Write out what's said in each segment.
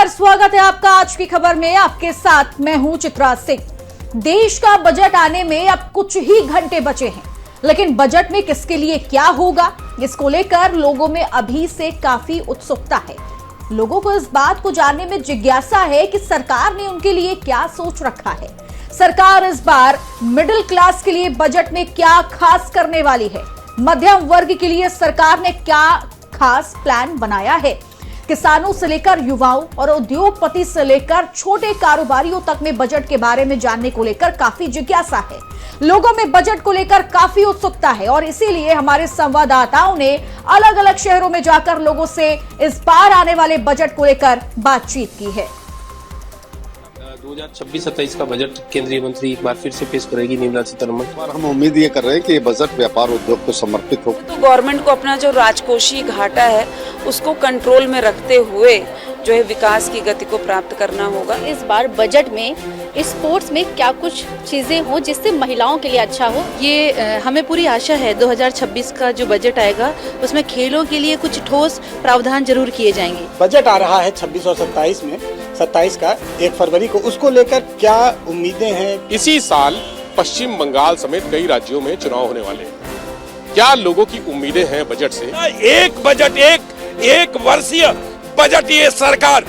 नमस्कार, स्वागत है आपका आज की खबर में। आपके साथ मैं हूं चित्रा सिंह। देश का बजट आने में अब कुछ ही घंटे बचे हैं, लेकिन बजट में किसके लिए क्या होगा, इसको लेकर लोगों में अभी से काफी उत्सुकता है। लोगों को इस बात को जानने में जिज्ञासा है कि सरकार ने उनके लिए क्या सोच रखा है। सरकार इस बार मिडिल क्लास के लिए बजट में क्या खास करने वाली है। मध्यम वर्ग के लिए सरकार ने क्या खास प्लान बनाया है। किसानों से लेकर युवाओं और उद्योगपति से लेकर छोटे कारोबारियों तक में बजट के बारे में जानने को लेकर काफी जिज्ञासा है। लोगों में बजट को लेकर काफी उत्सुकता है और इसीलिए हमारे संवाददाताओं ने अलग अलग शहरों में जाकर लोगों से इस बार आने वाले बजट को लेकर बातचीत की है। 2026-27 का बजट केंद्रीय मंत्री एक बार फिर से पेश करेगी निर्मला सीतारमण। हम उम्मीद ये कर रहे हैं कि ये बजट व्यापार उद्योग को समर्पित हो। तो गवर्नमेंट को अपना जो राजकोषीय घाटा है उसको कंट्रोल में रखते हुए जो है विकास की गति को प्राप्त करना होगा। इस बार बजट में स्पोर्ट्स में क्या कुछ चीजें हो जिससे महिलाओं के लिए अच्छा हो, ये हमें पूरी आशा है। 2026 का जो बजट आएगा उसमें खेलों के लिए कुछ ठोस प्रावधान जरूर किए जाएंगे। बजट आ रहा है 26 और 27 में, 27 का 1 फरवरी को, उसको लेकर क्या उम्मीदें हैं। इसी साल पश्चिम बंगाल समेत कई राज्यों में चुनाव होने वाले हैं। क्या लोगों की उम्मीदें हैं बजट से? एक बजट, एक वर्षीय बजट ये सरकार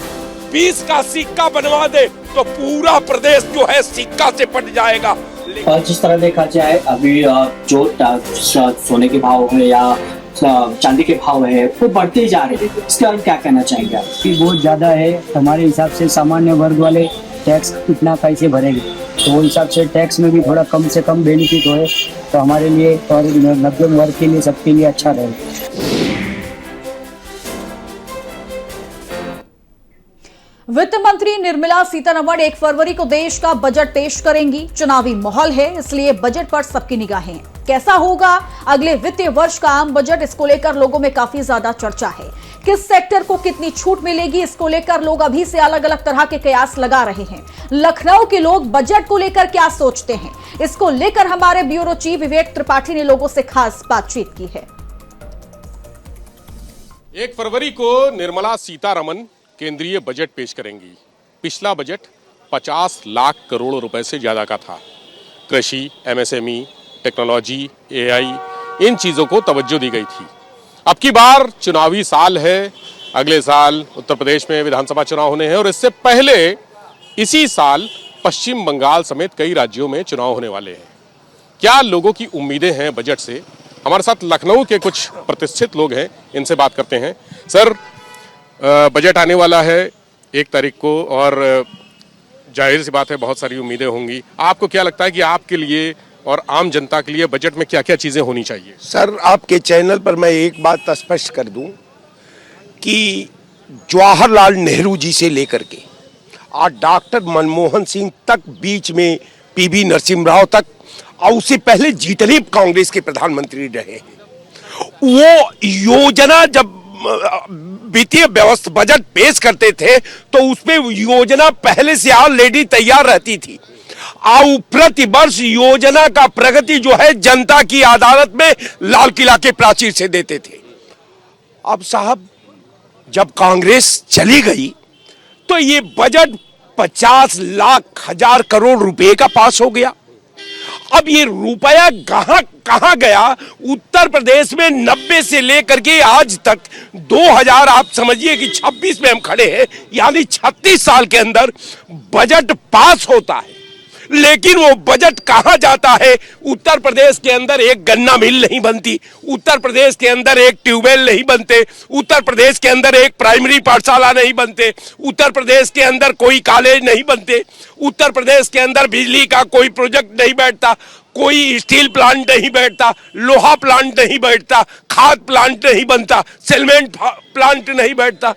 20 का सिक्का बनवा दे तो पूरा प्रदेश जो है सिक्का से पट जाएगा। जिस तरह देखा जाए अभी जो सोने के भाव है या चांदी के भाव है वो बढ़ते ही जा रहे हैं, इसके बारे में क्या कहना चाहेंगे आप? बहुत ज्यादा है हमारे हिसाब से। सामान्य वर्ग वाले टैक्स कितना कैसे भरेंगे, तो वो हिसाब से टैक्स में भी थोड़ा कम से कम बेनिफिट होए तो हमारे लिए और मध्यम वर्ग के लिए सबके लिए अच्छा रहेगा। वित्त मंत्री निर्मला सीतारमण 1 फरवरी को देश का बजट पेश करेंगी। चुनावी माहौल है, इसलिए बजट पर सबकी निगाहें हैं। कैसा होगा अगले वित्तीय वर्ष का आम बजट, इसको लेकर लोगों में काफी ज्यादा चर्चा है। किस सेक्टर को कितनी छूट मिलेगी, इसको लेकर लोग अभी से अलग अलग तरह के कयास लगा रहे हैं। लखनऊ के लोग बजट को लेकर क्या सोचते हैं, इसको लेकर हमारे ब्यूरो चीफ विवेक त्रिपाठी ने लोगों से खास बातचीत की है। 1 फरवरी को निर्मला सीतारमण केंद्रीय बजट पेश करेंगी। पिछला बजट 50 लाख करोड़ रुपए से ज्यादा का था। कृषि, एमएसएमई, टेक्नोलॉजी, एआई, इन चीजों को तवज्जो दी गई थी। अब की बार चुनावी साल है। अगले साल उत्तर प्रदेश में विधानसभा चुनाव होने हैं और इससे पहले इसी साल पश्चिम बंगाल समेत कई राज्यों में चुनाव होने वाले हैं। क्या लोगों की उम्मीदें हैं बजट से? हमारे साथ लखनऊ के कुछ प्रतिष्ठित लोग हैं, इनसे बात करते हैं। सर, बजट आने वाला है 1 तारीख को और जाहिर सी बात है बहुत सारी उम्मीदें होंगी। आपको क्या लगता है कि आपके लिए और आम जनता के लिए बजट में क्या क्या चीजें होनी चाहिए? सर, आपके चैनल पर मैं एक बात स्पष्ट कर दूं कि जवाहरलाल नेहरू जी से लेकर के आज डॉक्टर मनमोहन सिंह तक, बीच में पीवी नरसिम्हा राव तक, और उससे पहले जितने कांग्रेस के प्रधानमंत्री रहे, वो योजना जब वित्तीय व्यवस्था बजट पेश करते थे तो उसमें योजना पहले से ऑलरेडी तैयार रहती थी और प्रति वर्ष योजना का प्रगति जो है जनता की अदालत में लाल किला के प्राचीर से देते थे। अब साहब जब कांग्रेस चली गई तो ये बजट 50 लाख हजार करोड़ रुपए का पास हो गया। अब ये रुपया कहां गया? उत्तर प्रदेश में 90 से लेकर के आज तक 2000, आप समझिए कि 26 में हम खड़े हैं, यानी 36 साल के अंदर बजट पास होता है, लेकिन वो बजट कहां जाता है? उत्तर प्रदेश के अंदर एक गन्ना मिल नहीं बनती, उत्तर प्रदेश के अंदर एक ट्यूबवेल नहीं बनते, उत्तर प्रदेश के अंदर एक प्राइमरी पाठशाला नहीं बनते, उत्तर प्रदेश के अंदर कोई कॉलेज नहीं बनते, उत्तर प्रदेश के अंदर बिजली का कोई प्रोजेक्ट नहीं बैठता, कोई स्टील प्लांट नहीं बैठता, लोहा प्लांट नहीं बैठता, खाद प्लांट नहीं बनता, सीमेंट प्लांट नहीं बैठता।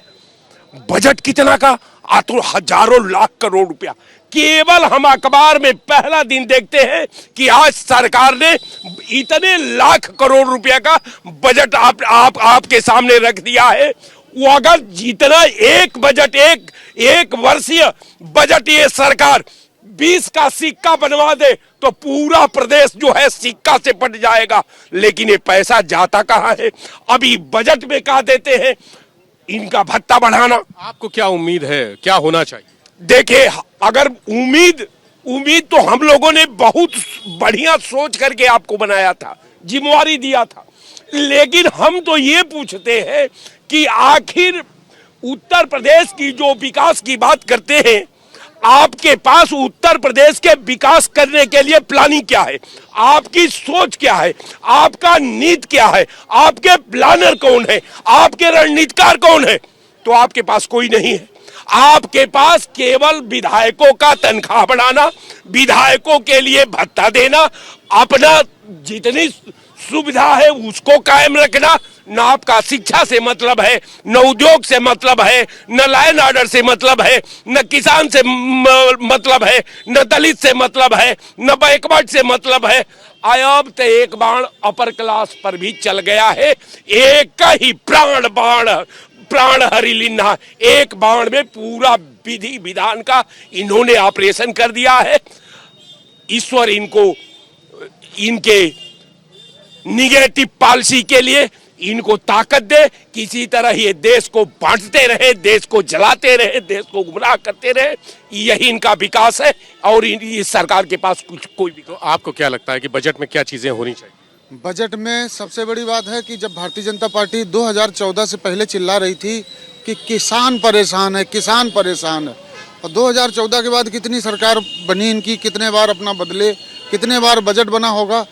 बजट कितना का? तो हजारों लाख करोड़ रुपया। केवल हम अखबार में पहला दिन देखते हैं कि आज सरकार ने इतने लाख करोड़ रुपया का बजट आपके सामने रख दिया है। वो अगर जितना एक बजट, एक वर्षीय बजट ये सरकार 20 का सिक्का बनवा दे तो पूरा प्रदेश जो है सिक्का से पट जाएगा। लेकिन ये पैसा जाता कहां है? अभी बजट में कहा देते हैं इनका भत्ता बढ़ाना। आपको क्या उम्मीद है, क्या होना चाहिए? देखिए, अगर उम्मीद तो हम लोगों ने बहुत बढ़िया सोच करके आपको बनाया था, जिम्मेवारी दिया था, लेकिन हम तो ये पूछते हैं कि आखिर उत्तर प्रदेश की जो विकास की बात करते हैं, आपके पास उत्तर प्रदेश के विकास करने के लिए प्लानिंग क्या है, आपकी सोच क्या है, आपका नीति क्या है, आपके प्लानर कौन है, आपके रणनीतिकार कौन है? तो आपके पास कोई नहीं है। आपके पास केवल विधायकों का तनख्वाह बढ़ाना, विधायकों के लिए भत्ता देना, अपना जितनी सुविधा है उसको कायम रखना। न आपका शिक्षा से मतलब है, न उद्योग से मतलब है, न लाइन ऑर्डर से मतलब है, न किसान से मतलब है, न दलित से मतलब है, न बैकवर्ड से मतलब है। अब तो एक बाण अपर क्लास पर भी चल गया है। एक ही प्राण हरि लिन्हा, एक बाण में पूरा विधि विधान का इन्होंने ऑपरेशन कर दिया है। ईश्वर इनको इनके निगेटिव पॉलिसी के लिए इनको ताकत दे, किसी तरह ये देश को बांटते रहे, देश को जलाते रहे, देश को गुमराह करते रहे। यही इनका विकास है और इस सरकार के पास कुछ कोई भी। तो आपको क्या लगता है कि बजट में क्या चीजें होनी चाहिए? बजट में सबसे बड़ी बात है कि जब भारतीय जनता पार्टी 2014 से पहले चिल्ला रही थी कि किसान परेशान है, किसान परेशान है, और 2014 के बाद कितनी सरकार बनी इनकी, कितने बार अपना बदले, कितने बार बजट बना होगा,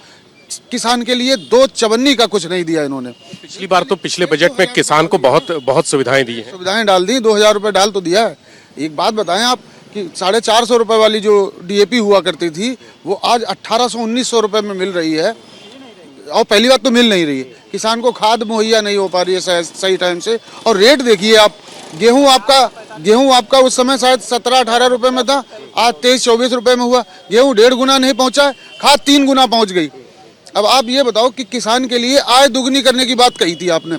किसान के लिए दो चवन्नी का कुछ नहीं दिया इन्होंने। पिछली बार तो पिछले बजट में किसान को बहुत सुविधाएं दी हैं। सुविधाएं डाल दी, 2000 रुपये डाल तो दिया है। एक बात बताएं आप कि 450 रुपये वाली जो DAP हुआ करती थी वो आज 1800-1900 रुपये में मिल रही है, और पहली बात तो मिल नहीं रही है। किसान को खाद मुहैया नहीं हो पा रही है सही टाइम से। और रेट देखिए आप, गेहूं आपका उस समय शायद 17-18 रुपये में था, आज 23-24 रुपये में हुआ। गेहूं 1.5 गुना नहीं पहुंचा है, खाद 3 गुना पहुंच गई। अब आप ये बताओ कि किसान के लिए आय दुगनी करने की बात कही थी आपने,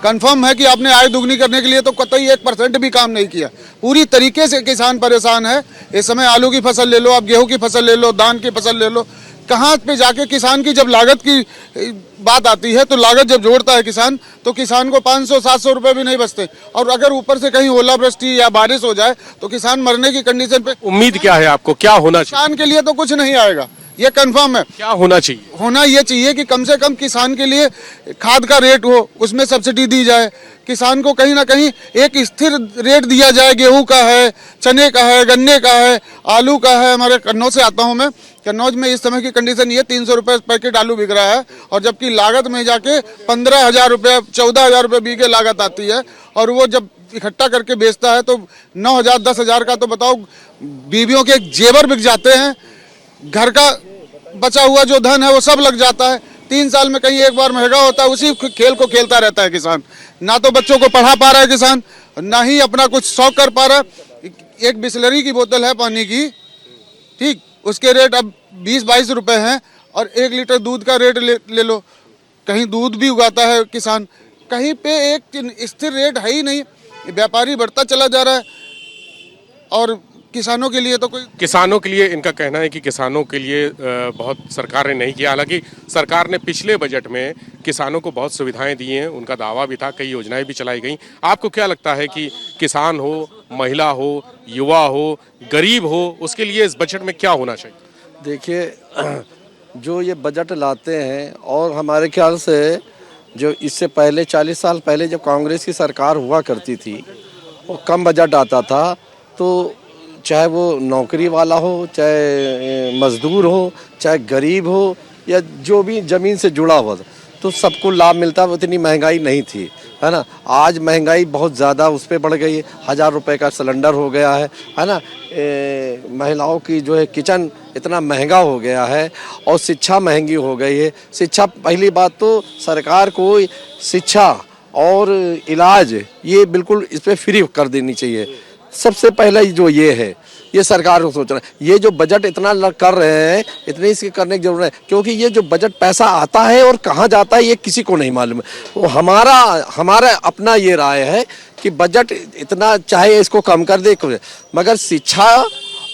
कंफर्म है कि आपने आय दुगनी करने के लिए तो कतई 1% भी काम नहीं किया। पूरी तरीके से किसान परेशान है। इस समय आलू की फसल ले लो, आप गेहूं की फसल ले लो, धान की फसल ले लो, कहाँ पे जाके किसान की जब लागत की बात आती है तो लागत जब जोड़ता है किसान तो किसान को 500-700 रुपए भी नहीं बचते। और अगर ऊपर से कहीं ओलावृष्टि या बारिश हो जाए तो किसान मरने की कंडीशन पे। उम्मीद क्या है आपको, क्या होना चाहिए? किसान के लिए तो कुछ नहीं आएगा, ये कंफर्म है। क्या होना चाहिए? होना ये चाहिए कि कम से कम किसान के लिए खाद का रेट हो, उसमें सब्सिडी दी जाए, किसान को कहीं ना कहीं एक स्थिर रेट दिया जाए। गेहूं का है, चने का है, गन्ने का है, आलू का है। हमारे कन्नौज से आता हूं मैं, कन्नौज में इस समय की कंडीशन ये 300 रुपये पैकेट आलू बिक रहा है, और जबकि लागत में जाके 15,000 रुपये 14,000 रुपये बीघे लागत आती है, और वो जब इकट्ठा करके बेचता है तो 9,000-10,000 का तो बताओ बीवियों के जेवर बिक जाते हैं, घर का बचा हुआ जो धन है वो सब लग जाता है। 3 साल में कहीं एक बार महंगा होता है, उसी खेल को खेलता रहता है किसान। ना तो बच्चों को पढ़ा पा रहा है किसान, ना ही अपना कुछ शौक कर पा रहा है। एक बिस्लरी की बोतल है पानी की, ठीक, उसके रेट अब 20-22 रुपए हैं, और 1 लीटर दूध का रेट ले लो। कहीं दूध भी उगाता है किसान, कहीं पे एक स्थिर रेट है ही नहीं। व्यापारी बढ़ता चला जा रहा है, और किसानों के लिए तो कोई। किसानों के लिए इनका कहना है कि किसानों के लिए बहुत सरकार ने नहीं किया। हालांकि सरकार ने पिछले बजट में किसानों को बहुत सुविधाएं दी हैं, उनका दावा भी था, कई योजनाएं भी चलाई गई। आपको क्या लगता है कि किसान हो, महिला हो, युवा हो, गरीब हो, उसके लिए इस बजट में क्या होना चाहिए? देखिए, जो ये बजट लाते हैं, और हमारे ख्याल से जो इससे पहले 40 साल पहले जब कांग्रेस की सरकार हुआ करती थी, वो कम बजट आता था, तो चाहे वो नौकरी वाला हो, चाहे मजदूर हो, चाहे गरीब हो, या जो भी ज़मीन से जुड़ा हुआ था, तो सबको लाभ मिलता। उतनी महंगाई नहीं थी, है ना। आज महंगाई बहुत ज़्यादा उस पर बढ़ गई है, 1000 रुपये का सिलेंडर हो गया है ना। महिलाओं की जो है किचन इतना महंगा हो गया है, और शिक्षा महंगी हो गई है। शिक्षा, पहली बात तो सरकार को शिक्षा और इलाज ये बिल्कुल इस पर फ्री कर देनी चाहिए। सबसे पहले जो ये है, ये सरकार को सोचना है। ये जो बजट इतना कर रहे हैं, इतने इसके करने की जरूरत है, क्योंकि ये जो बजट पैसा आता है और कहाँ जाता है ये किसी को नहीं मालूम है। वो हमारा अपना ये राय है कि बजट इतना चाहे इसको कम कर दे, मगर शिक्षा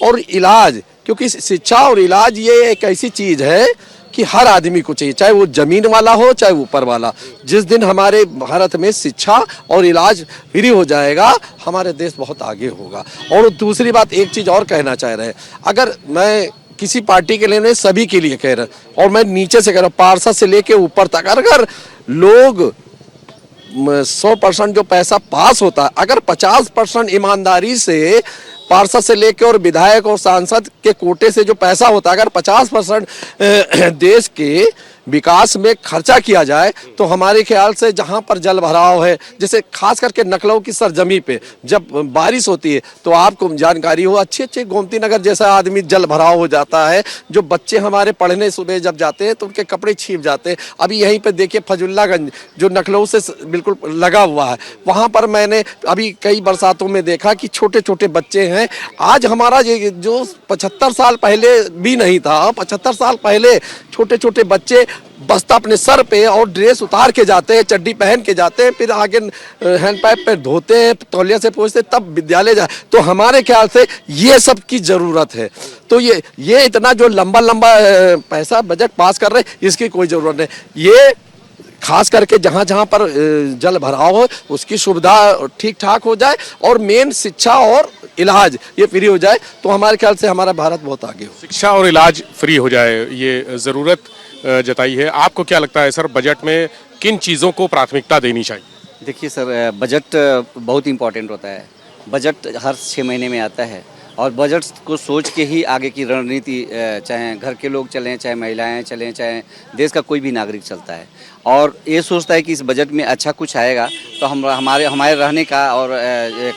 और इलाज, क्योंकि शिक्षा और इलाज ये एक ऐसी चीज़ है कि हर आदमी को चाहिए, चाहे वो जमीन वाला हो चाहे ऊपर वाला। जिस दिन हमारे भारत में शिक्षा और इलाज फ्री हो जाएगा, हमारे देश बहुत आगे होगा। और दूसरी बात, एक चीज़ और कहना चाह रहे हैं, अगर मैं किसी पार्टी के लिए नहीं, सभी के लिए कह रहा हूं, और मैं नीचे से कह रहा हूं, पार्षद से लेके ऊपर तक, अगर लोग 100% जो पैसा पास होता है, अगर 50% ईमानदारी से पार्षद से लेकर और विधायक और सांसद के कोटे से जो पैसा होता है, अगर 50% देश के विकास में खर्चा किया जाए, तो हमारे ख्याल से जहां पर जल भराव है, जैसे खास करके नकलऊ की सरजमी पे जब बारिश होती है, तो आपको जानकारी हो, अच्छे गोमती नगर जैसा आदमी जल भराव हो जाता है। जो बच्चे हमारे पढ़ने सुबह जब जाते हैं तो उनके कपड़े छीप जाते हैं। अभी यहीं पे देखिए फजुल्लागंज जो नकलऊ से बिल्कुल लगा हुआ है, वहाँ पर मैंने अभी कई बरसातों में देखा कि छोटे छोटे बच्चे हैं। आज हमारा ये जो 75 साल पहले भी नहीं था, 75 साल पहले छोटे छोटे बच्चे बस्ता अपने सर पे और ड्रेस उतार के जाते हैं, चड्डी पहन के जाते हैं, फिर आगे हैंड पाइप पे धोते हैं, तौलिया से पोंछते, तब विद्यालय जाए। तो हमारे ख्याल से ये सब की जरूरत है। तो ये इतना जो लंबा पैसा बजट पास कर रहे हैं, इसकी कोई जरूरत नहीं। ये खास करके जहाँ जहाँ पर जल भराव हो, उसकी सुविधा ठीक ठाक हो जाए, और मेन शिक्षा और इलाज ये फ्री हो जाए, तो हमारे ख्याल से हमारा भारत बहुत आगे हो। शिक्षा और इलाज फ्री हो जाए, ये ज़रूरत जताई है। आपको क्या लगता है सर, बजट में किन चीज़ों को प्राथमिकता देनी चाहिए? देखिए सर, बजट बहुत इम्पोर्टेंट होता है। बजट हर 6 महीने में आता है, और बजट को सोच के ही आगे की रणनीति, चाहे घर के लोग चलें, चाहे महिलाएं चलें, चाहे देश का कोई भी नागरिक चलता है, और ये सोचता है कि इस बजट में अच्छा कुछ आएगा तो हमारे रहने का और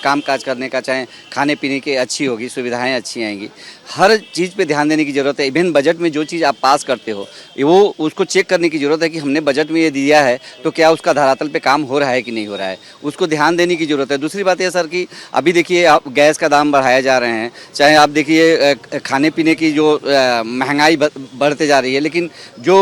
काम काज करने का, चाहे खाने पीने की अच्छी होगी, सुविधाएं अच्छी आएंगी। हर चीज़ पे ध्यान देने की ज़रूरत है। इवन बजट में जो चीज़ आप पास करते हो, वो उसको चेक करने की ज़रूरत है कि हमने बजट में ये दिया है तो क्या उसका धरातल पे काम हो रहा है कि नहीं हो रहा है, उसको ध्यान देने की ज़रूरत है। दूसरी बात यह सर कि अभी देखिए, आप गैस का दाम बढ़ाए जा रहे हैं, चाहे आप देखिए खाने पीने की जो महंगाई बढ़ते जा रही है, लेकिन जो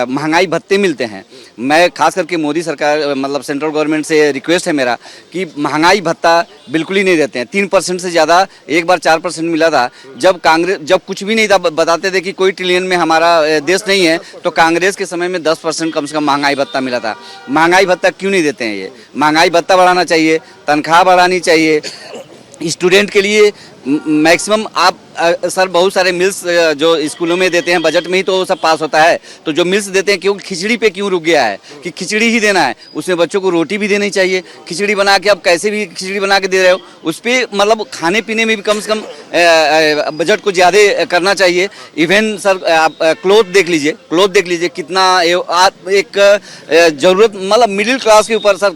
महंगाई भत्ते मिलते हैं, मैं खास करके मोदी सरकार मतलब सेंट्रल गवर्नमेंट से रिक्वेस्ट है मेरा कि महंगाई भत्ता बिल्कुल ही नहीं देते हैं। 3% से ज़्यादा, एक बार 4% मिला था जब कुछ भी नहीं था, बताते थे कि कोई ट्रिलियन में हमारा देश नहीं है, तो कांग्रेस के समय में 10% कम से कम महंगाई भत्ता मिला था। महंगाई भत्ता क्यों नहीं देते हैं? ये महंगाई भत्ता बढ़ाना चाहिए, तनख्वाह बढ़ानी चाहिए। स्टूडेंट के लिए मैक्सिमम आप सर बहुत सारे मिल्स जो स्कूलों में देते हैं, बजट में ही तो सब पास होता है, तो जो मिल्स देते हैं क्यों खिचड़ी पे क्यों रुक गया है कि खिचड़ी ही देना है? उसमें बच्चों को रोटी भी देनी चाहिए। खिचड़ी बना के आप कैसे भी खिचड़ी बना के दे रहे हो, उस पर मतलब खाने पीने में भी कम से कम बजट को ज़्यादा करना चाहिए। इवन सर आप क्लोथ देख लीजिए कितना एक ज़रूरत मतलब मिडिल क्लास के ऊपर सर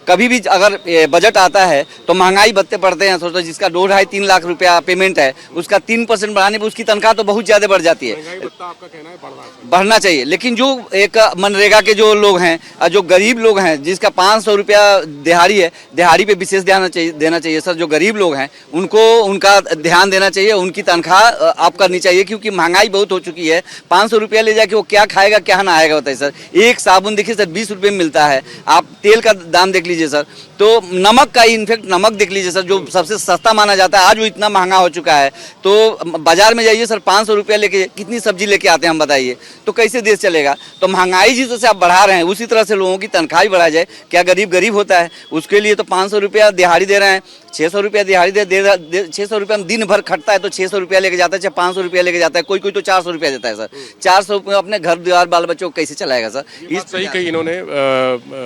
कभी भी अगर बजट आता है तो महंगाई भत्ते पड़ते हैं। सोचो जिसका 2-3 लाख रुपया पेमेंट है, उसका 3% बढ़ाने पर उसकी तनख्वाह तो बहुत ज़्यादा बढ़ जाती है। आपका कहना है बढ़ना चाहिए, लेकिन जो एक मनरेगा के जो लोग हैं, जो गरीब लोग हैं, जिसका 500 रुपया दिहाड़ी है, दिहाड़ी पे विशेष ध्यान देना चाहिए सर। जो गरीब लोग हैं उनको उनका ध्यान देना चाहिए, उनकी तनख्वाह आप करनी चाहिए, क्योंकि महंगाई बहुत हो चुकी है। 500 रुपया ले जाके वो क्या खाएगा क्या नहाएगा बताइए सर। एक साबुन देखिए सर 20 रुपये में मिलता है। आप तेल का दाम देख लीजिए सर, तो नमक का इनफेक्ट नमक देख लीजिए सर, जो सबसे सस्ता माना जाता है, आज वो इतना महंगा हो चुका है। तो बाजार में जाइए सर, 500 रुपया लेके कितनी सब्जी लेके आते हैं हम बताइए, तो कैसे देश चलेगा? तो महंगाई जिस तरह से आप बढ़ा रहे हैं, उसी तरह से लोगों की तनख्वाह भी बढ़ा जाए। क्या गरीब होता है? उसके लिए तो 500 रुपया दिहाड़ी दे रहे हैं, 600 रुपया दिहाड़ी दे 600 रुपया में दिन भर खटता है तो 600 रुपया लेके जाता है, चाहे 500 रुपया लेके जाता है, कोई तो 400 रुपया देता है सर। 400 रुपये अपने घर द्वार बाल बच्चों को कैसे चलाएगा सर? इस सही कही इन्होंने।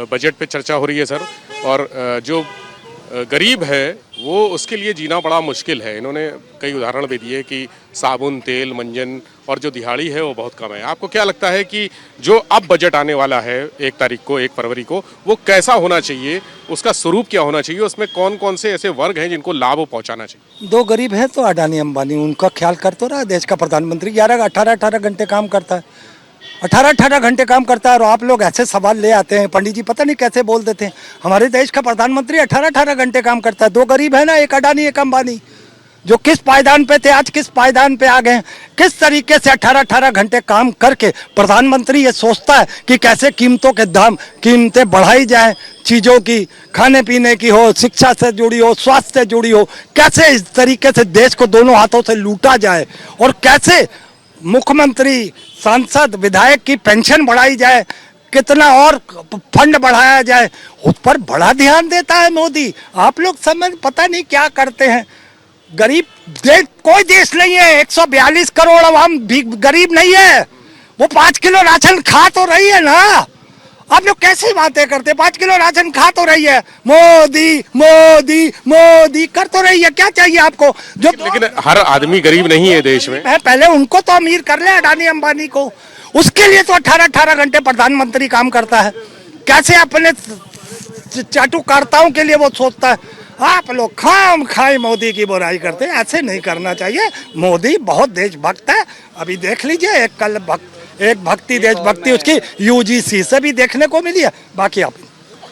बजट पे चर्चा हो रही है सर, और जो गरीब है वो उसके लिए जीना बड़ा मुश्किल है। इन्होंने कई उदाहरण भी दिए कि साबुन, तेल, मंजन और जो दिहाड़ी है वो बहुत कम है। आपको क्या लगता है कि जो अब बजट आने वाला है 1 तारीख को, 1 फरवरी को, वो कैसा होना चाहिए? उसका स्वरूप क्या होना चाहिए? उसमें कौन कौन से ऐसे वर्ग हैं जिनको लाभ पहुंचाना चाहिए? 2 गरीब हैं तो अडानी अंबानी, उनका ख्याल कर तो रहा देश का प्रधानमंत्री। 18 घंटे काम करता है, 18 घंटे काम करता है, और आप लोग ऐसे सवाल ले आते हैं। पंडित जी पता नहीं कैसे बोल देते हैं। हमारे देश का प्रधानमंत्री 18 घंटे काम करता है। 2 गरीब है ना, एक अडानी एक अंबानी, जो किस पायदान पे थे आज किस पायदान पे आ गए हैं। किस तरीके से 18 घंटे काम करके प्रधानमंत्री ये सोचता है कि कैसे कीमतें बढ़ाई जाए, चीज़ों की, खाने पीने की हो, शिक्षा से जुड़ी हो, स्वास्थ्य से जुड़ी हो, कैसे इस तरीके से देश को दोनों हाथों से लूटा जाए, और कैसे मुख्यमंत्री, सांसद, विधायक की पेंशन बढ़ाई जाए, कितना और फंड बढ़ाया जाए, उस पर बड़ा ध्यान देता है मोदी। आप लोग समझ पता नहीं क्या करते हैं। गरीब देश कोई देश नहीं है, 142 करोड़ आवाम भी गरीब नहीं है। वो 5 किलो राशन खा तो रही है ना। आप लोग कैसे बातें करते? 5 किलो राशन खा तो रही है, मोदी मोदी मोदी कर तो रही है। क्या चाहिए आपको? जो लेकिन हर आदमी गरीब नहीं है देश में। पहले उनको तो अमीर कर ले, अडानी अंबानी को। उसके लिए तो 18-18 घंटे प्रधानमंत्री काम करता है। कैसे अपने चाटुकारिताओं के लिए वो सोचता है। आप लोग खाम खाए मोदी की बुराई करते हैं, ऐसे नहीं करना चाहिए। मोदी बहुत देशभक्त है। अभी देख लीजिए, एक भक्ति देशभक्ति उसकी यूजीसी से भी देखने को मिली है। बाकी आप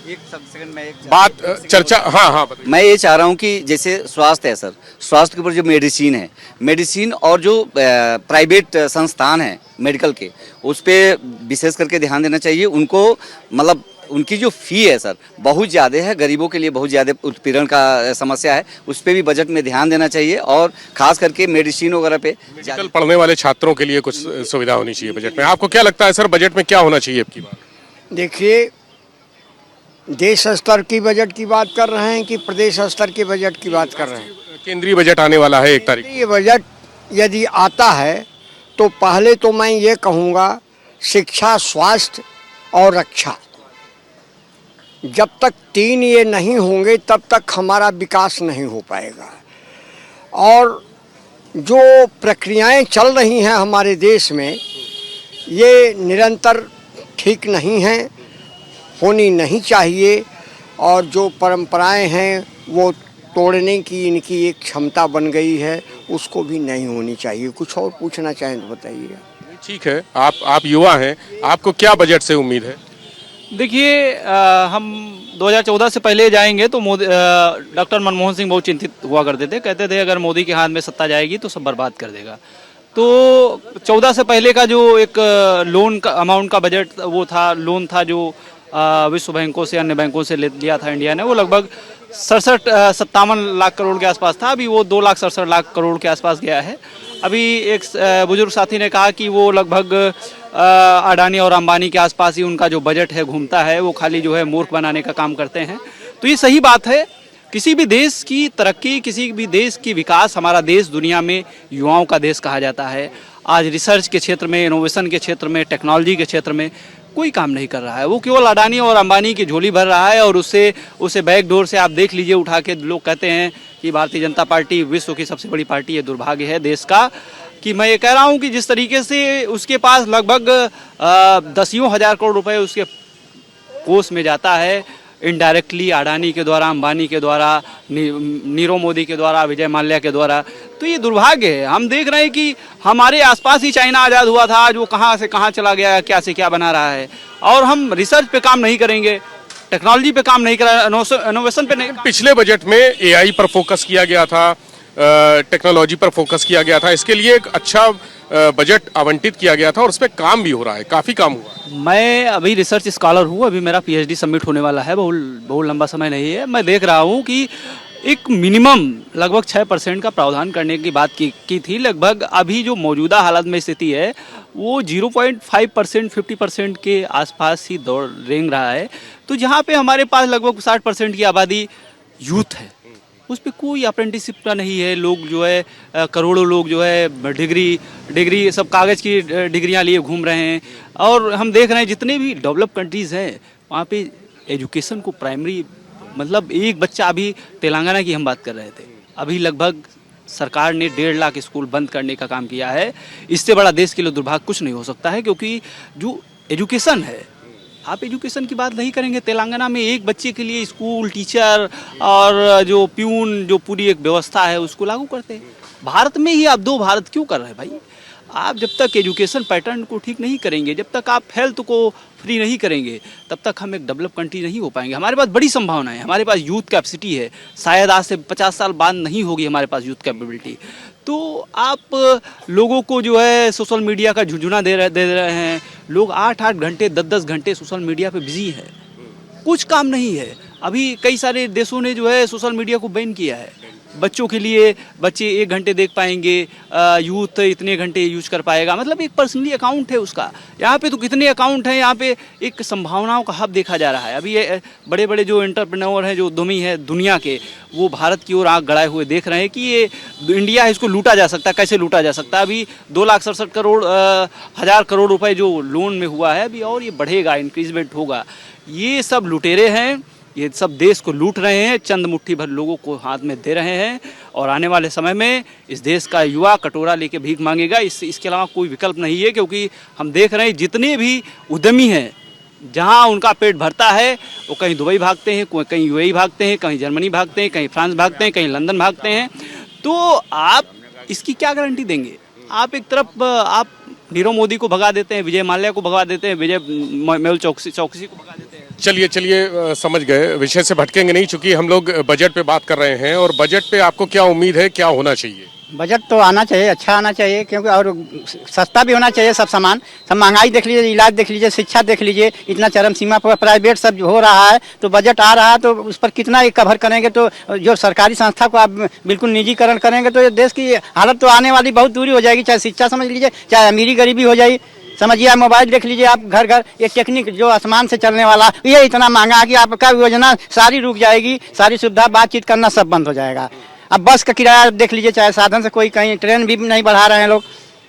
एक सेकंड में एक बात चर्चा, हाँ, मैं ये चाह रहा हूँ कि जैसे स्वास्थ्य है सर, स्वास्थ्य के ऊपर जो मेडिसिन और जो प्राइवेट संस्थान है मेडिकल के, उस पर विशेष करके ध्यान देना चाहिए। उनको मतलब उनकी जो फी है सर बहुत ज़्यादा है, गरीबों के लिए बहुत ज़्यादा उत्पीड़न का समस्या है, उस पर भी बजट में ध्यान देना चाहिए। और खास करके मेडिसिन वगैरह पे मेडिकल पढ़ने वाले छात्रों के लिए कुछ सुविधा होनी चाहिए बजट में। आपको क्या लगता है सर, बजट में क्या होना चाहिए आपकी बात? देखिए, देश स्तर की बजट की बात कर रहे हैं कि प्रदेश स्तर के बजट की बात कर रहे हैं? केंद्रीय बजट आने वाला है 1 तारीख। ये बजट यदि आता है तो पहले तो मैं ये कहूँगा, शिक्षा, स्वास्थ्य और रक्षा, जब तक 3 ये नहीं होंगे तब तक हमारा विकास नहीं हो पाएगा। और जो प्रक्रियाएं चल रही हैं हमारे देश में, ये निरंतर ठीक नहीं हैं, होनी नहीं चाहिए। और जो परंपराएं हैं वो तोड़ने की इनकी एक क्षमता बन गई है, उसको भी नहीं होनी चाहिए। कुछ और पूछना चाहें तो बताइए। ठीक है, आप युवा हैं, आपको क्या बजट से उम्मीद है? देखिए, हम 2014 से पहले जाएंगे तो डॉक्टर मनमोहन सिंह बहुत चिंतित हुआ करते थे। कहते थे अगर मोदी के हाथ में सत्ता जाएगी तो सब बर्बाद कर देगा। तो 14 से पहले का जो एक लोन का अमाउंट का बजट वो था, लोन था जो विश्व बैंकों से, अन्य बैंकों से लिया था इंडिया ने, वो लगभग 57 लाख करोड़ के आसपास था। अभी वो 2,67,00,000 करोड़ के आसपास गया है। अभी एक बुजुर्ग साथी ने कहा कि वो लगभग अडानी और अंबानी के आसपास ही उनका जो बजट है घूमता है, वो खाली जो है मूर्ख बनाने का काम करते हैं। तो ये सही बात है। किसी भी देश की तरक्की, किसी भी देश की विकास, हमारा देश दुनिया में युवाओं का देश कहा जाता है। आज रिसर्च के क्षेत्र में, इनोवेशन के क्षेत्र में, टेक्नोलॉजी के क्षेत्र में कोई काम नहीं कर रहा है। वो केवल अडानी और अंबानी की झोली भर रहा है। और उससे बैकडोर से आप देख लीजिए उठा के, लोग कहते हैं कि भारतीय जनता पार्टी विश्व की सबसे बड़ी पार्टी है। दुर्भाग्य है देश का कि मैं ये कह रहा हूँ कि जिस तरीके से उसके पास लगभग 10,000 करोड़ रुपए उसके कोष में जाता है, इनडायरेक्टली अडानी के द्वारा, अंबानी के द्वारा, नीरव मोदी के द्वारा, विजय माल्या के द्वारा, तो ये दुर्भाग्य है। हम देख रहे हैं कि हमारे आसपास ही चाइना आज़ाद हुआ था, आज वो कहाँ से कहाँ चला गया, क्या से क्या बना रहा है। और हम रिसर्च पे काम नहीं करेंगे, टेक्नोलॉजी पे काम नहीं करेंगे, इनोवेशन पे नहीं। पिछले बजट में AI पर फोकस किया गया था, टेक्नोलॉजी पर फोकस किया गया था, इसके लिए एक अच्छा बजट आवंटित किया गया था और उस पर काम भी हो रहा है, काफ़ी काम हुआ। मैं अभी रिसर्च स्कॉलर हूँ, अभी मेरा PhD सबमिट होने वाला है, बहुत लंबा समय नहीं है। मैं देख रहा हूँ कि एक मिनिमम लगभग 6% का प्रावधान करने की बात की थी। लगभग अभी जो मौजूदा हालत में स्थिति है वो 0.5%, 50% के आसपास ही दौड़ रेंग रहा है। तो जहाँ पे हमारे पास लगभग 60% की आबादी यूथ है, उस पर कोई अप्रेंटिसशिप का नहीं है। लोग जो है करोड़ों लोग जो है डिग्री सब कागज़ की डिग्रियां लिए घूम रहे हैं। और हम देख रहे हैं जितने भी डेवलप कंट्रीज़ हैं वहाँ पे एजुकेशन को प्राइमरी, मतलब एक बच्चा, अभी तेलंगाना की हम बात कर रहे थे, अभी लगभग सरकार ने 1.5 लाख स्कूल बंद करने का काम किया है। इससे बड़ा देश के लिए दुर्भाग्य कुछ नहीं हो सकता है, क्योंकि जो एजुकेशन है, आप एजुकेशन की बात नहीं करेंगे, तेलंगाना में एक बच्चे के लिए स्कूल, टीचर और जो प्यून, जो पूरी एक व्यवस्था है उसको लागू करते हैं। भारत में ही आप 2 भारत क्यों कर रहे हैं भाई? आप जब तक एजुकेशन पैटर्न को ठीक नहीं करेंगे, जब तक आप हेल्थ को फ्री नहीं करेंगे, तब तक हम एक डेवलप कंट्री नहीं हो पाएंगे। हमारे पास बड़ी संभावना है, हमारे पास यूथ कैपेसिटी है, शायद आज से 50 साल बाद नहीं होगी हमारे पास यूथ कैपेबिलिटी। तो आप लोगों को जो है सोशल मीडिया का झुंझुना दे रहे हैं। लोग 8-8 घंटे, 10-10 घंटे सोशल मीडिया पे बिजी है, कुछ काम नहीं है। अभी कई सारे देशों ने जो है सोशल मीडिया को बैन किया है। बच्चों के लिए बच्चे 1 घंटे देख पाएंगे, यूथ इतने घंटे यूज कर पाएगा, मतलब एक पर्सनली अकाउंट है उसका। यहाँ पे तो कितने अकाउंट हैं, यहाँ पे एक संभावनाओं का हब देखा जा रहा है। अभी ये बड़े बड़े जो एंटरप्रेन्योर हैं, जो उद्यमी हैं दुनिया के, वो भारत की ओर आंख गड़ाए हुए देख रहे हैं कि ये इंडिया है, इसको लूटा जा सकता है, कैसे लूटा जा सकता है। अभी 2,67 करोड़ हज़ार करोड़ रुपए जो लोन में हुआ है अभी, और ये बढ़ेगा, इंक्रीजमेंट होगा। ये सब लुटेरे हैं, ये सब देश को लूट रहे हैं, चंद मुट्ठी भर लोगों को हाथ में दे रहे हैं, और आने वाले समय में इस देश का युवा कटोरा लेके भीख मांगेगा। इसके अलावा कोई विकल्प नहीं है, क्योंकि हम देख रहे हैं जितने भी उद्यमी हैं, जहां उनका पेट भरता है वो कहीं दुबई भागते हैं, कहीं यूएई भागते हैं, कहीं जर्मनी भागते हैं, कहीं फ्रांस भागते हैं, कहीं लंदन भागते हैं। तो आप इसकी क्या गारंटी देंगे? आप एक तरफ आप नीरव मोदी को भगा देते हैं, विजय माल्या को भगा देते हैं, मेहुल चौकसी को भगा देते हैं। चलिए समझ गए, विषय से भटकेंगे नहीं, चूंकि हम लोग बजट पे बात कर रहे हैं। और बजट पे आपको क्या उम्मीद है, क्या होना चाहिए? बजट तो आना चाहिए, अच्छा आना चाहिए, क्योंकि और सस्ता भी होना चाहिए सब सामान। सब महंगाई देख लीजिए, इलाज देख लीजिए, शिक्षा देख लीजिए, इतना चरम सीमा पर प्राइवेट सब हो रहा है, तो बजट आ रहा है तो उस पर कितना एक कवर करेंगे। तो जो सरकारी संस्था को आप बिल्कुल निजीकरण करेंगे तो देश की हालत तो आने वाली बहुत दूरी हो जाएगी। चाहे शिक्षा समझ लीजिए, चाहे अमीरी गरीबी हो जाएगी। समझिए, मोबाइल देख लीजिए आप, घर घर ये टेक्निक जो आसमान से चलने वाला, ये इतना महंगा है कि आपका योजना सारी रुक जाएगी, सारी सुविधा बातचीत करना सब बंद हो जाएगा। अब बस का किराया देख लीजिए, चाहे साधन से कोई कहीं, ट्रेन भी नहीं बढ़ा रहे हैं लोग,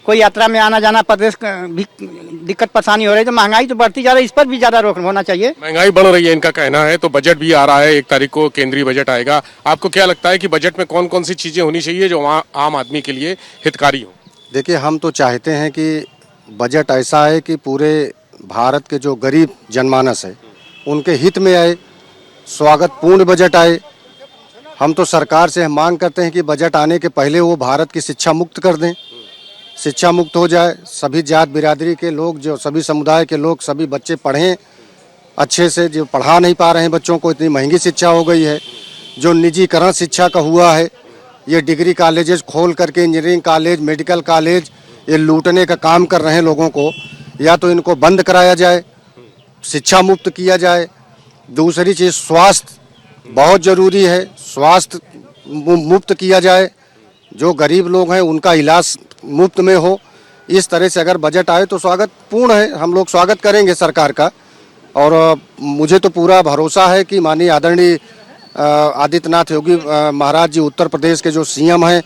कोई यात्रा में आना जाना प्रदेश भी दिक्कत परेशानी हो रही है। तो महंगाई तो बढ़ती जा रही है, इस पर भी ज्यादा रोक होना चाहिए। महंगाई बढ़ रही है इनका कहना है, तो बजट भी आ रहा है, 1 तारीख को केंद्रीय बजट आएगा। आपको क्या लगता है कि बजट में कौन कौन सी चीजें होनी चाहिए जो आम आदमी के लिए हितकारी हो? देखिए, हम तो चाहते हैं कि बजट ऐसा है कि पूरे भारत के जो गरीब जनमानस है उनके हित में आए, स्वागतपूर्ण बजट आए। हम तो सरकार से मांग करते हैं कि बजट आने के पहले वो भारत की शिक्षा मुक्त कर दें, शिक्षा मुक्त हो जाए, सभी जात बिरादरी के लोग, जो सभी समुदाय के लोग, सभी बच्चे पढ़ें अच्छे से। जो पढ़ा नहीं पा रहे हैं बच्चों को, इतनी महंगी शिक्षा हो गई है, जो निजीकरण शिक्षा का हुआ है, ये डिग्री कॉलेजेस खोल करके इंजीनियरिंग कॉलेज, मेडिकल कॉलेज ये लूटने का काम कर रहे हैं लोगों को, या तो इनको बंद कराया जाए, शिक्षा मुक्त किया जाए। दूसरी चीज़, स्वास्थ्य बहुत ज़रूरी है, स्वास्थ्य मुफ्त किया जाए, जो गरीब लोग हैं उनका इलाज मुफ्त में हो। इस तरह से अगर बजट आए तो स्वागत पूर्ण है, हम लोग स्वागत करेंगे सरकार का। और मुझे तो पूरा भरोसा है कि माननीय आदरणीय आदित्यनाथ योगी महाराज जी, उत्तर प्रदेश के जो सीएम हैं,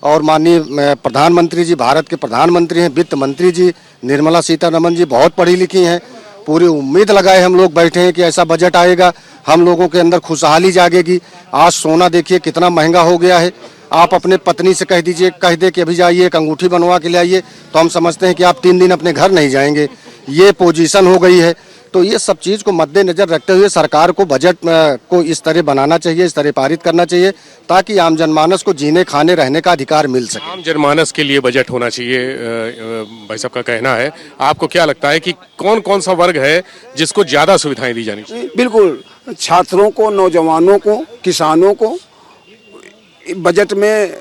और माननीय प्रधानमंत्री जी, भारत के प्रधानमंत्री हैं, वित्त मंत्री जी निर्मला सीतारमण जी बहुत पढ़ी लिखी हैं। पूरी उम्मीद लगाए हम लोग बैठे हैं कि ऐसा बजट आएगा, हम लोगों के अंदर खुशहाली जागेगी। आज सोना देखिए कितना महंगा हो गया है। आप अपने पत्नी से कह दे कि अभी जाइए एक अंगूठी बनवा के ले आइए, तो हम समझते हैं कि आप 3 दिन अपने घर नहीं जाएंगे। ये पोजीशन हो गई है। तो ये सब चीज़ को मद्देनजर रखते हुए सरकार को बजट को इस तरह बनाना चाहिए, इस तरह पारित करना चाहिए, ताकि आम जनमानस को जीने खाने रहने का अधिकार मिल सके। आम जनमानस के लिए बजट होना चाहिए, भाई साहब का कहना है। आपको क्या लगता है कि कौन कौन सा वर्ग है जिसको ज़्यादा सुविधाएं दी जानी चाहिए? बिल्कुल, छात्रों को, नौजवानों को, किसानों को बजट में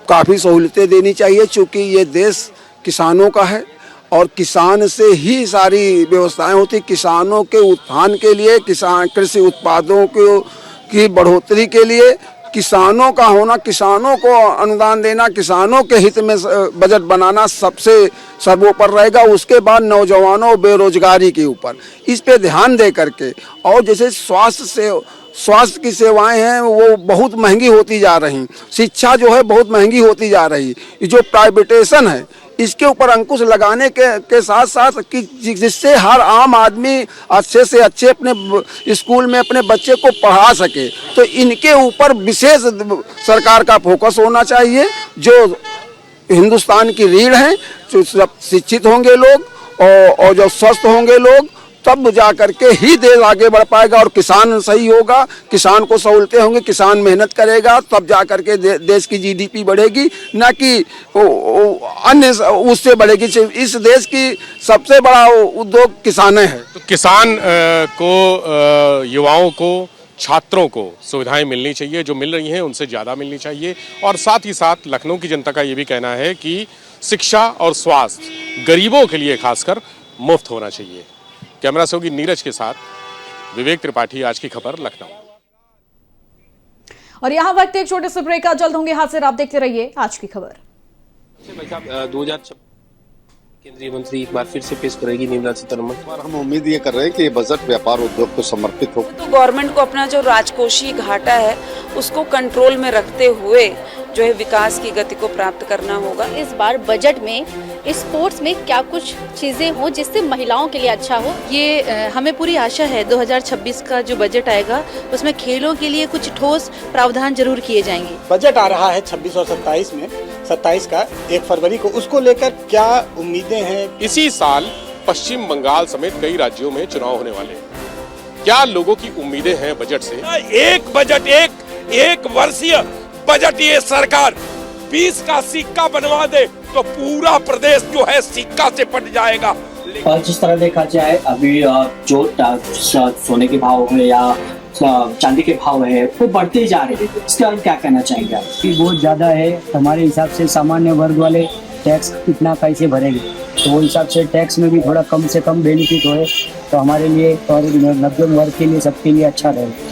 काफ़ी सहूलतें देनी चाहिए, चूँकि ये देश किसानों का है और किसान से ही सारी व्यवस्थाएं होती। किसानों के उत्थान के लिए, किसान कृषि उत्पादों की बढ़ोतरी के लिए किसानों का होना, किसानों को अनुदान देना, किसानों के हित में बजट बनाना सबसे सर्वोपर रहेगा। उसके बाद नौजवानों बेरोजगारी के ऊपर इस पे ध्यान दे करके, और जैसे स्वास्थ्य की सेवाएं हैं वो बहुत महंगी होती जा रही, शिक्षा जो है बहुत महंगी होती जा रही, जो प्राइवेटेशन है इसके ऊपर अंकुश लगाने के साथ साथ कि जिससे हर आम आदमी अच्छे से अच्छे अपने स्कूल में अपने बच्चे को पढ़ा सके, तो इनके ऊपर विशेष सरकार का फोकस होना चाहिए। जो हिंदुस्तान की रीढ़ है, जो शिक्षित होंगे लोग और जो स्वस्थ होंगे लोग, तब जा करके ही देश आगे बढ़ पाएगा। और किसान सही होगा, किसान को सहूलतें होंगी, किसान मेहनत करेगा, तब जा करके देश की जीडीपी बढ़ेगी, ना कि अन्य उससे बढ़ेगी। इस देश की सबसे बड़ा उद्योग किसान है। तो किसान को, युवाओं को, छात्रों को सुविधाएं मिलनी चाहिए, जो मिल रही हैं उनसे ज़्यादा मिलनी चाहिए। और साथ ही साथ लखनऊ की जनता का ये भी कहना है कि शिक्षा और स्वास्थ्य गरीबों के लिए खासकर मुफ्त होना चाहिए। कैमरा सहयोगी नीरज के साथ विवेक त्रिपाठी, आज की खबर, लखनऊ। और यहाँ वक्त एक छोटे से ब्रेक का, जल्द होंगे हाजिर। आप देखते रहिए आज की खबर। भाई साहब 2026 केंद्रीय मंत्री एक बार फिर से पेश करेगी निर्मला सीतारमण। हम उम्मीद ये कर रहे हैं कि ये बजट व्यापार उद्योग को समर्पित हो। तो गवर्नमेंट को अपना जो राजकोषीय घाटा है उसको कंट्रोल में रखते हुए जो है विकास की गति को प्राप्त करना होगा। इस बार बजट में स्पोर्ट्स में क्या कुछ चीजें हो जिससे महिलाओं के लिए अच्छा हो। ये हमें पूरी आशा है 2026 का जो बजट आएगा उसमें खेलों के लिए कुछ ठोस प्रावधान जरूर किए जाएंगे। बजट आ रहा है 26 और 27 में, 27 का 1 फरवरी को, उसको लेकर क्या उम्मीदें हैं? इसी साल पश्चिम बंगाल समेत कई राज्यों में चुनाव होने वाले हैं। क्या लोगों की उम्मीदें हैं बजट से? एक बजट, एक वर्षीय बजट ये सरकार 20 का सिक्का बनवा दे तो पूरा प्रदेश जो है सिक्का से पट जाएगा। जिस तरह देखा जाए अभी जो सोने के भाव है या चांदी के भाव है वो बढ़ते ही जा रहे हैं, इसके बारे में क्या कहना चाहेंगे आप? बहुत ज़्यादा है, हमारे हिसाब से सामान्य वर्ग वाले टैक्स कितना कैसे भरेंगे, तो वो हिसाब से टैक्स में भी थोड़ा कम से कम बेनिफिट होए तो हमारे लिए और मध्यम वर्ग के लिए सबके लिए अच्छा रहेगा।